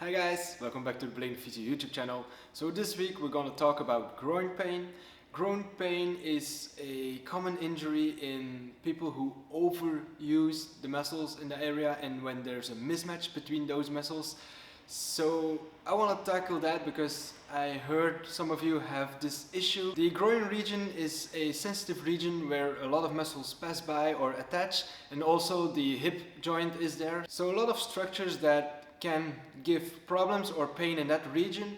Hi guys, welcome back to the Blading Physio YouTube channel. So this week we're going to talk about groin pain. Groin pain is a common injury in people who overuse the muscles in the area and when there's a mismatch between those muscles. So I want to tackle that because I heard some of you have this issue. The groin region is a sensitive region where a lot of muscles pass by or attach, and also the hip joint is there. So a lot of structures that can give problems or pain in that region.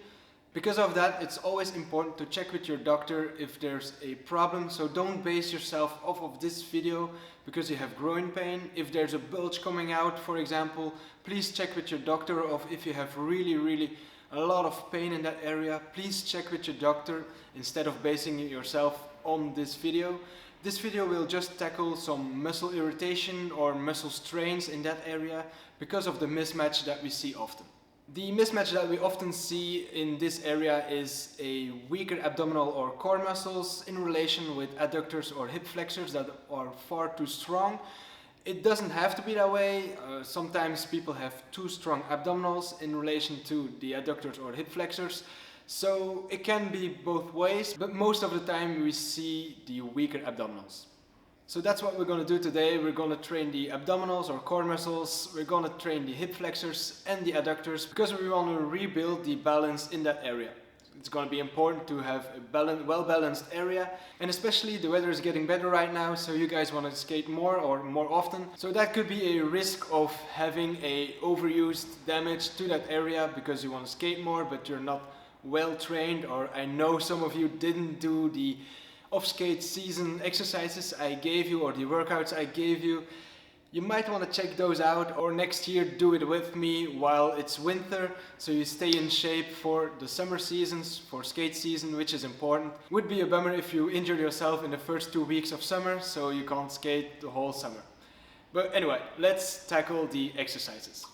Because of that, it's always important to check with your doctor if there's a problem. So don't base yourself off of this video because you have groin pain. If there's a bulge coming out, for example, please check with your doctor. Of if you have really a lot of pain in that area, please check with your doctor instead of basing yourself on this video. This video will just tackle some muscle irritation or muscle strains in that area because of the mismatch that we see often. The mismatch that we often see in this area is a weaker abdominal or core muscles in relation with adductors or hip flexors that are far too strong. It doesn't have to be that way. Sometimes people have too strong abdominals in relation to the adductors or hip flexors. So it can be both ways, but most of the time we see the weaker abdominals. So that's what we're going to do today. We're going to train the abdominals or core muscles, we're going to train the hip flexors and the adductors because we want to rebuild the balance in that area. It's going to be important to have a well-balanced area, and especially the weather is getting better right now, so you guys want to skate more or more often. So that could be a risk of having a overused damage to that area because you want to skate more but you're not well trained, or I know some of you didn't do the off-skate season exercises I gave you or the workouts I gave you. You might want to check those out, or next year do it with me while it's winter so you stay in shape for the summer seasons, for skate season, which is important. Would be a bummer if you injured yourself in the first 2 weeks of summer so you can't skate the whole summer. But anyway, let's tackle the exercises.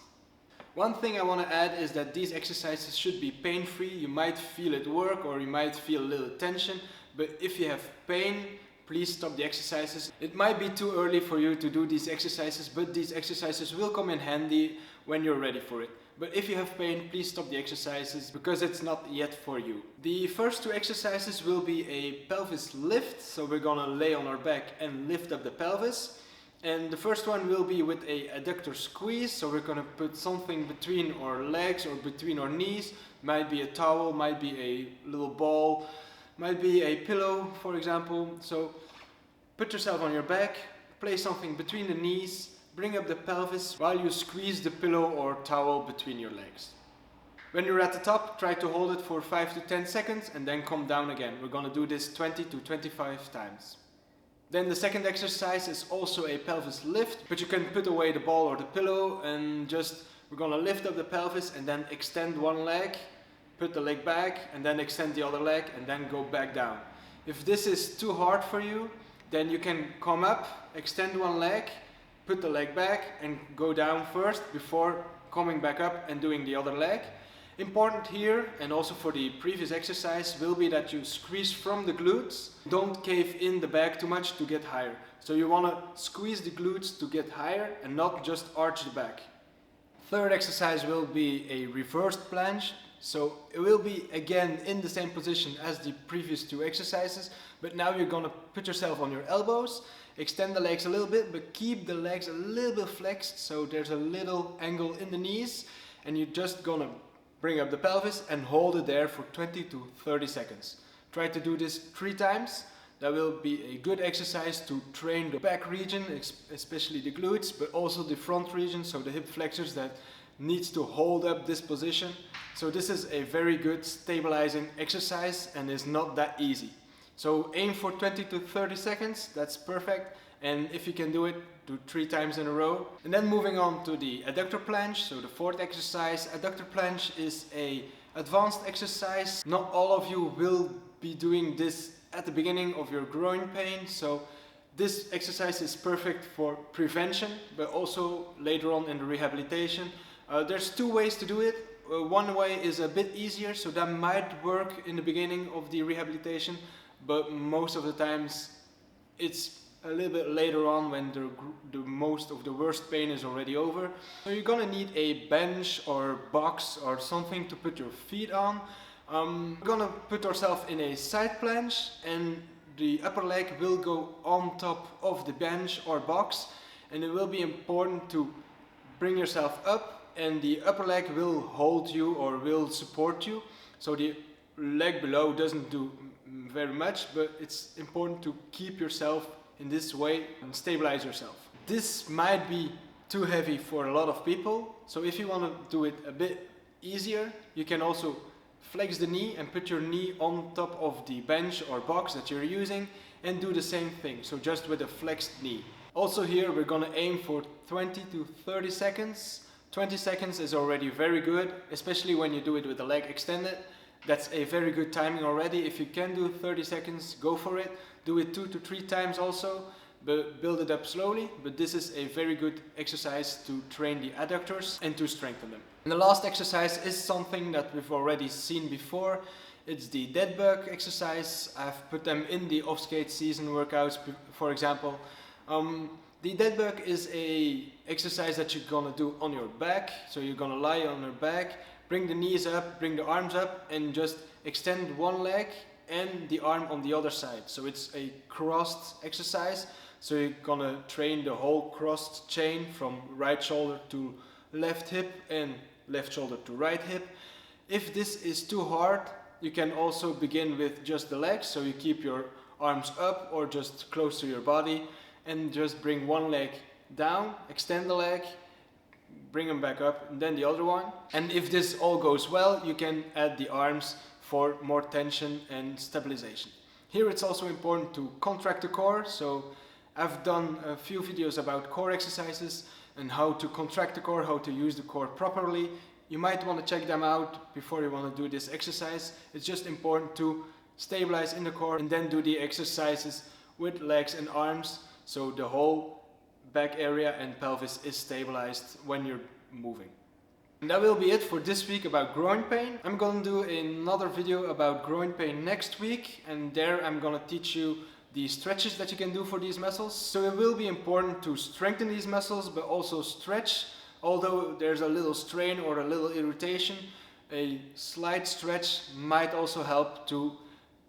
One thing I want to add is that these exercises should be pain-free. You might feel it work or you might feel a little tension, but if you have pain, please stop the exercises. It might be too early for you to do these exercises, but these exercises will come in handy when you're ready for it. But if you have pain, please stop the exercises because it's not yet for you. The first two exercises will be a pelvis lift, so we're gonna lay on our back and lift up the pelvis. And the first one will be with a adductor squeeze, so we're gonna put something between our legs or between our knees. Might be a towel, might be a little ball, might be a pillow, for example. So put yourself on your back, place something between the knees, bring up the pelvis while you squeeze the pillow or towel between your legs. When you're at the top, try to hold it for 5 to 10 seconds and then come down again. We're gonna do this 20 to 25 times. Then the second exercise is also a pelvis lift, but you can put away the ball or the pillow and we're gonna lift up the pelvis and then extend one leg, put the leg back and then extend the other leg and then go back down. If this is too hard for you, then you can come up, extend one leg, put the leg back and go down first before coming back up and doing the other leg. Important here, and also for the previous exercise, will be that you squeeze from the glutes. Don't cave in the back too much to get higher. So you want to squeeze the glutes to get higher and not just arch the back. Third exercise will be a reversed planche. So it will be again in the same position as the previous two exercises, but now you're going to put yourself on your elbows, extend the legs a little bit, but keep the legs a little bit flexed so there's a little angle in the knees, and you're just going to bring up the pelvis and hold it there for 20 to 30 seconds. Try to do this 3 times. That will be a good exercise to train the back region, especially the glutes, but also the front region, so the hip flexors that needs to hold up this position. So this is a very good stabilizing exercise and is not that easy. So aim for 20 to 30 seconds, that's perfect. And if you can do it, do 3 times in a row. And then moving on to the adductor planche, so the fourth exercise. Adductor planche is a advanced exercise. Not all of you will be doing this at the beginning of your groin pain, so this exercise is perfect for prevention, but also later on in the rehabilitation. There's 2 ways to do it. One way is a bit easier, so that might work in the beginning of the rehabilitation, but most of the times it's a little bit later on when the most of the worst pain is already over. So you're gonna need a bench or box or something to put your feet on. We're gonna put ourselves in a side planche, and the upper leg will go on top of the bench or box, and it will be important to bring yourself up, and the upper leg will hold you or will support you. So the leg below doesn't do very much, but it's important to keep yourself in this way and stabilize yourself. This might be too heavy for a lot of people, so if you want to do it a bit easier, you can also flex the knee and put your knee on top of the bench or box that you're using and do the same thing, so just with a flexed knee. Also here we're gonna aim for 20 to 30 seconds. 20 seconds is already very good, especially when you do it with the leg extended. That's a very good timing already. If you can do 30 seconds, go for it. Do it 2 to 3 times also, but build it up slowly. But this is a very good exercise to train the adductors and to strengthen them. And the last exercise is something that we've already seen before. It's the dead bug exercise. I've put them in the off-skate season workouts, for example. The dead bug is a exercise that you're gonna do on your back. So you're gonna lie on your back, bring the knees up, bring the arms up, and just extend one leg and the arm on the other side. So it's a crossed exercise. So you're gonna train the whole crossed chain from right shoulder to left hip and left shoulder to right hip. If this is too hard, you can also begin with just the legs. So you keep your arms up or just close to your body and just bring one leg down, extend the leg, bring them back up, and then the other one. And if this all goes well, you can add the arms for more tension and stabilization. Here it's also important to contract the core. So I've done a few videos about core exercises and how to contract the core, how to use the core properly. You might want to check them out before you want to do this exercise. It's just important to stabilize in the core and then do the exercises with legs and arms, so the whole back area and pelvis is stabilized when you're moving. And that will be it for this week about groin pain. I'm gonna do another video about groin pain next week, and there I'm gonna teach you the stretches that you can do for these muscles. So it will be important to strengthen these muscles but also stretch. Although there's a little strain or a little irritation, a slight stretch might also help to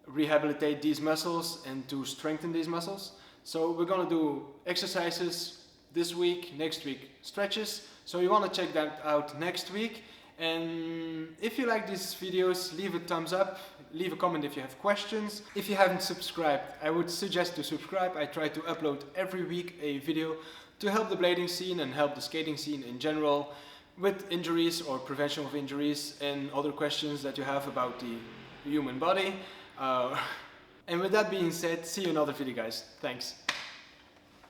rehabilitate these muscles and to strengthen these muscles. So we're gonna do exercises this week, next week stretches. So you wanna check that out next week. And if you like these videos, leave a thumbs up, leave a comment if you have questions. If you haven't subscribed, I would suggest to subscribe. I try to upload every week a video to help the blading scene and help the skating scene in general with injuries or prevention of injuries and other questions that you have about the human body. And with that being said, see you in another video, guys. Thanks.